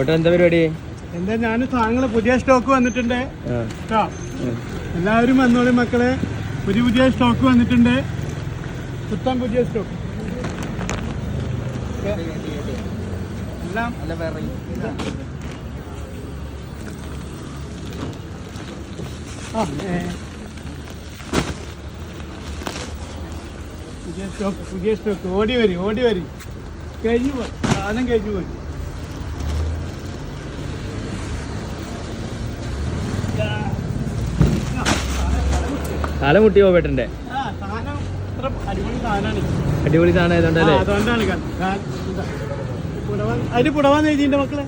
എന്താ പരിപാടി? എന്താ ഞാൻ സാധനങ്ങൾ പുതിയ സ്റ്റോക്ക് വന്നിട്ടുണ്ട് കേട്ടോ. എല്ലാവരും വന്നോളി മക്കളെ, പുതിയ സ്റ്റോക്ക് വന്നിട്ടുണ്ട്, പുത്തൻ പുതിയ സ്റ്റോക്ക് എല്ലാം. പുതിയ സ്റ്റോക്ക് ഓടി വരും കഴിഞ്ഞു പോയി, സാധനം കഴിഞ്ഞു പോയി. കാലം മുട്ടി പോകേട്ടൻ്റെ അടിപൊളി സാധനം ആയതുകൊണ്ടല്ലേ? അതുകൊണ്ടാണ് അതിന് പുടവാന്ന് എഴുതിന്റെ മക്കളെ.